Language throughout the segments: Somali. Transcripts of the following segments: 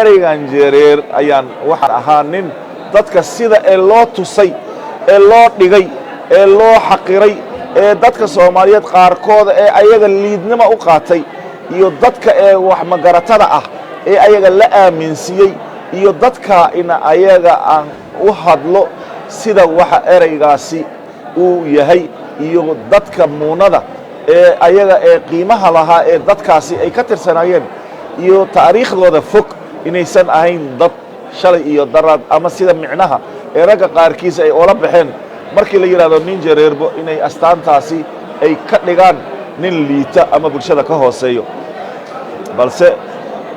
ereygan jeereer ayaan waxaan ahaa nin dadka sida ee loo tusay ee loo dhigay ee loo xaqiray ee dadka Soomaaliyeed qaarkood ee ayaga liidnimo u qaatay iyo dadka ee wax magaratada ah ee ayaga la aaminsiiyay iyo dadka in ayaga aan u hadlo sida waxa ereygaasi uu yahay iyo dadka muunada ee ayaga ee qiimaha lahaa ee dadkaasi ay ka tirsanayeen iyo taariikhdooda fog inaysan ahayn dad shalay iyo darad ama sida micnaha ee ragga qaarkiis ay oola baxeen markii la yiraahdo nin jareerbo inay astaantaasi ay ka dhigaan nin liita ama bulshada ka hooseeyo balse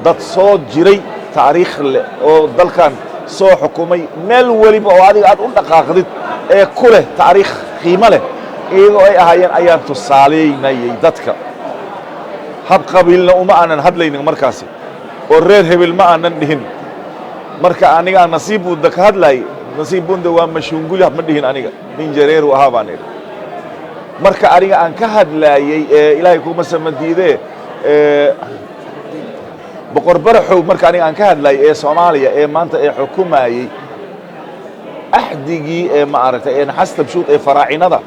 dad soo jiray taariikh leh oo dalkan soo xukumay meel waliba oo adiga aad u dhaqaaqdid ee ku leh taariikh qiimo leh iyagoo ay ahaayeen ayaan tusaaleynayay dadka hab qabiilna uma aanan hadlaynin markaasi oo reer hebel ma aanan dhihin marka aniga nasiib uu ka hadlay nasiib bunda waa mashungul ma dhihin aniga nin jareeru ahaa baan iri marka aniga aan ka hadlayay ilaahay kuma samadiide boqor baraxow marka aniga aan ka hadlayay ee Soomaaliya ee maanta ee xukumayay ahdigii ee ma aragtay ee xastab shuud ee faraacinada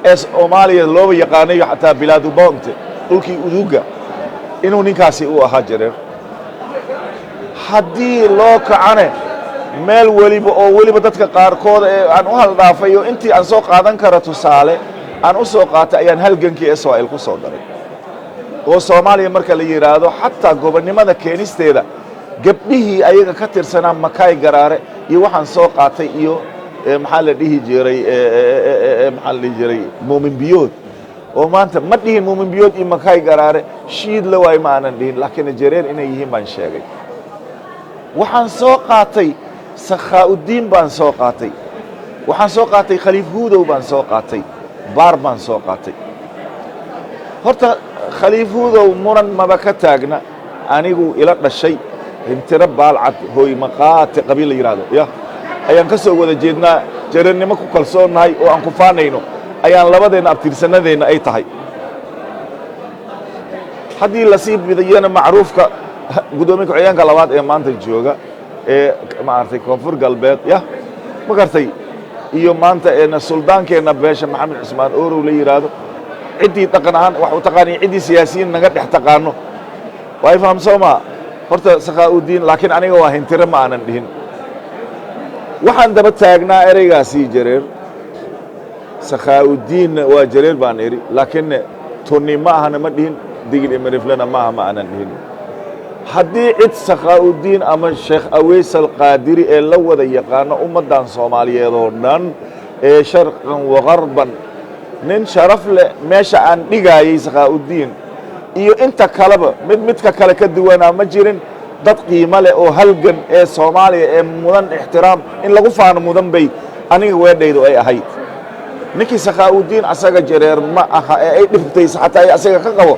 ee Soomaaliya loo yaqaanay xataa bilaadu boonte dhulkii uduga inuu ninkaasi uu ahaa jareer haddii loo kacane meel waliba oo waliba dadka qaarkood ee aan u haldhaafayo intii aan soo qaadan karo tusaale aan u soo qaatay ayaan halgankii Israa'iil ku soo daray oo Soomaaliya marka la yiraahdo xataa gobonimada keenisteeda gabdhihii ayaga ka tirsanaa Makay Garaare iyo waxaan soo qaatay iyo maxaa la dhihi jiray Muumin Biyood oo maanta ma dhihin Muumin Biyood iyo Makay Garaare shiid la way ma aanan dhihin laakiin jareer inay yihiin baan sheegay waxaan soo qaatay Sakhaaudiin baan soo qaatay waxaan soo qaatay Khaliif Huudow baan soo qaatay baar baan soo qaatay horta Khaliif Huudow muran maba ka taagna anigu ila dhashay intira baalcad hooy maqaate qabiil la yiraahdo ya ayaan ka soo wada jeednaa jareernimo ku kalsoonahay oo aan ku faanayno ayaan labadeena abtirsanadeenna ay tahay haddii la sii bidayana macruufka gudoomiye ku-xigeenka labaad ee maanta jooga ee ma artay koonfur galbeed ya ma gartay iyo maanta ee suldaankeena beesha Maxamed Cusmaan Oorow la yiraahdo cidii dhaqan ahaan wax u taqaanay cidii siyaasiyiin naga dhex taqaano way fahamsoma horta Sakhaaudiin laakiin aniga waa hintire ma aanan dhihin waxaan daba taagnaa ereygaasi jareer Sakhaaudiin waa jareer baan iri laakiin tuni ma ahana ma dhihin digil imariflana ma aanan dhihin haddii cid Sakhaaudiin ama Sheekh Aweys al-Qaadiri ee la wada yaqaano ummadan Soomaaliyeed oo dhan ee sharqan wa qarban nin sharaf leh meesha aan dhigayay Sakhaaudiin iyo inta kaleba midka kale ka duwanaa ma jirin dad qiimo leh oo halgan ee Soomaaliya ee mudan ixtiraam in lagu faano mudan bay aniga weedhaydu ay ahayd ninkii Sakhaaudiin asaga jareer ma aha ee ay dhibtay xataa ay asaga ka qabo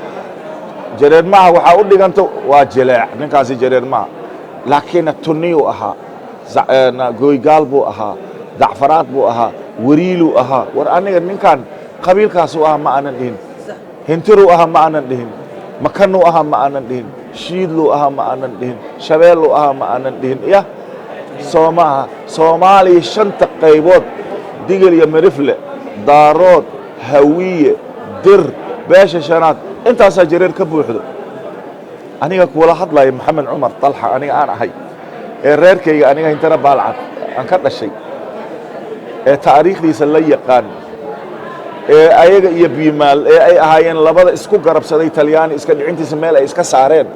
jareer ma waxa u dhiganto waa jileec ninkaasi jareer ma laakiin tuniyo ahaa gooygaal buu ahaa dacfaraad buu ahaa wariilu ahaa war aniga ninkan qabiilkaas uu ahaa ma aanan dhihin hintiru ahaa ma aanan dhihin makanu ahaa ma aanan dhihin shiidlu ahaa ma aanan dhihin shabeelu ahaa ma aanan dhihin ya Soomaaliya shanta qaybood digil iyo marifle daarood hawiye dir beesha shanaad intaas jareer ka buuxdo aniga kula hadlay Maxamed Umar Talha aniga aan ahay ee reerkayga aniga intana baalcad aan ka dhashay ee taariikhdiisa la yaqaan ee ayaga iyo biimaal ee ay ahaayeen labada isku garabsaday Talyaani iska dhicintiisa meel ay iska saareen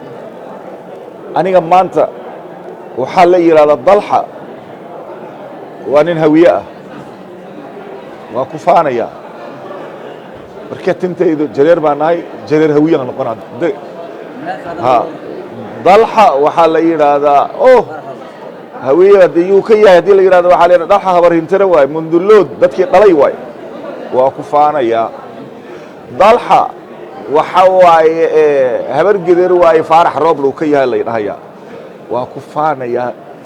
aniga maanta waxa la yiraahdaa Talha waa nin hawiye ah waa ku faanaya marka tintaydu jareer baan nahay jareer hawiyan noqonaa ha Talha waxa la yiraahdaa hawiyada uu ka yahay hadii la yiraahdo waxa la yiraahdaa Talha habar hintira waay mundulood dadkii dhalay waay waa ku faanaya Talha waxa waaye habar gideer waay Faarax Rooble uu ka yahay la yiraahdaa waa ku faanaya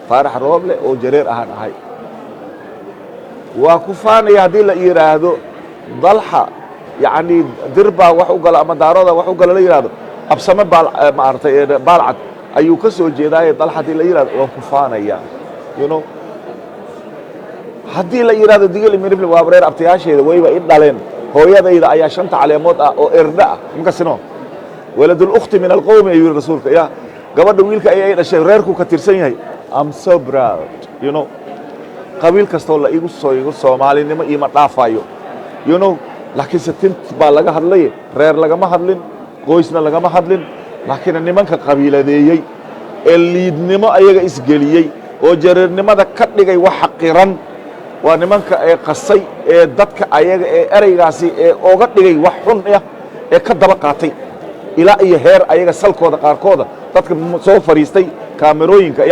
Faarax Rooble oo jareer ahaan ahay waa ku faanaya hadii la yiraahdo Talha يعني دربا wax u gala ama daarooda wax u gala la yiraahdo absame baal ma artay baalcad ayuu ka soo jeedaaye dal haddii la yidhahdo waan ku faanaya you know haddii la yidhahdo digil mirifle waa reer abtayaasheeda wayba i dhaleen hooyadayda ayaa shanta caleemood ah oo erdha ah makasino waladul ukhti min alqawmi ayuu yidhi rasuulka ya gabadha wiilka ayay dhashay reerku ka tirsan yahay I'm so proud you know qabiil kastoo la igu Soomaalinimo ima dhaafayo you know laakiin satin baa laga hadlay reer lagama hadlin qoysna lagama hadlin laakiin nimanka qabiiladeeyay ee liidnimo ayaga isgeliyay oo jareernimada ka dhigay wax xaqiran waa nimanka ee qasay ee dadka ayaga ee ereygaasi ee oga dhigay wax xun ah ee ka daba qaatay ilaa iyo heer ayaga salkooda qaarkooda dadka soo fariistay kaamirooyinka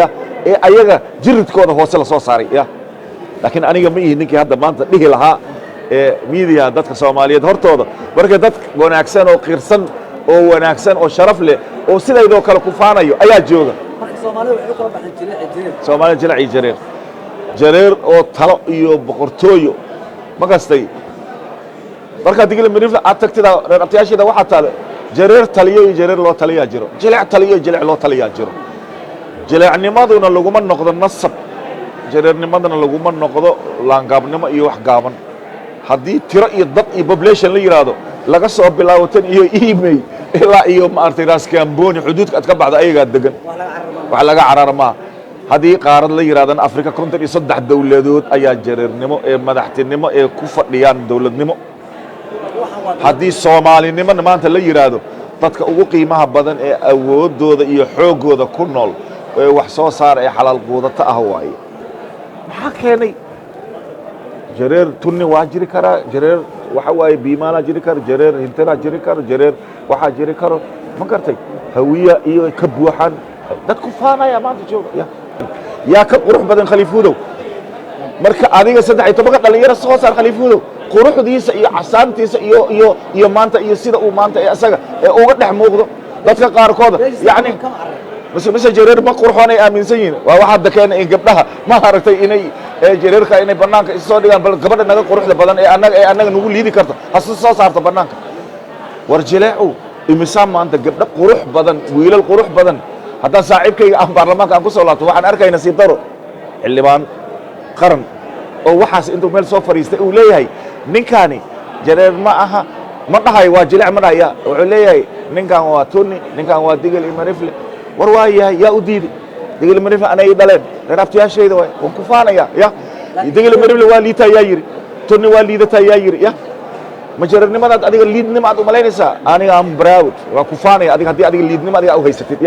ee ayaga jiridkooda hoose la soo saaray laakiin aniga ma ihi ninkii hadda maanta dhihi lahaa media dadka Soomaaliyeed hortooda markay dad wanaagsan oo qirsan oo wanaagsan oo sharaf leh oo sidaydoo kale ku faanayo ayaa jooga marka Soomaalidu waxay kala baxan jireen Soomaalidu jilci jareer oo talo iyo boqortooyo ma gastay marka digil mirifle aad tagtida reer abtayaasheeda waxa taale jareer taliyo iyo jareer loo taliyaa jiro jilc taliyo jilc loo taliyaa jiro jilcnimaduna laguma noqdo nasab jareernimadana laguma noqdo laangaabnimo iyo wax gaaban haddii tiro iyo dad iyo population la yiraahdo laga soo bilaabo tan iyo email ilaa iyo maartay raaskambooni xuduudka aad ka baxdo ayaga degan wax laga cararma haddii qaarad la yiraahdan Afrika 53 dawladood ayaa jareernimo ee madaxtinimo ee ku fadhiyaan dawladnimo haddii Soomaalinimo maanta la yiraahdo dadka ugu qiimaha badan ee awoodooda iyo xoogooda ku nool ee wax soo saar ee xalaal quudata ah waaye maxaa keenay jareer tunni waa jiri karaa jareer waxa waaye biimaana jiri karo jareer hintana jiri karo jareer waxa jiri karo ma gartay hawiya iyo ka buuxan dad ku faanaya maanta jooga yaa ka qurux badan khaliifuudow marka adiga 13 dhalinyaro soo saar khaliifuudow quruxdiisa iyo casaantiisa iyo maanta iyo sida uu maanta ee asaga ee uga dhex muuqdo dadka qaarkood yaani bas jareer ma qurxoonay aaminsan yihiin waa waxa dadkeen in gabdhaha ma aragtay inay jareerka inay banaanka soo dhigaan bal gabadha naga quruxda badan ee anaga nagu liidi karto hasu soo saarto banaanka war jileecu imisaan maanta gabdha qurux badan wiilal qurux badan hadda saaxiibkayga aan baarlamaanka aan ku soo laabto waxaan arkaynaa si daro xildhibaan qaran oo waxaas intuu meel soo fariistay uu leeyahay ninkani jareer ma aha ma dhahay waa jileec ma dhahaya wuxuu leeyahay ninkan waa tunni ninkan waa digil imarifle war waayahay yaa u diiday digil mirifle anay dhaleen reer abtayaasheeda way waan ku faanaya digil mirifle waa liita yaa yiri tunni waa liidata yaa yiri ma jareernimadaad adiga liidnimo aad u malaynaysaa aniga am proud waa ku faanaya adiga haddii adiga liidnimo adiga u haysatid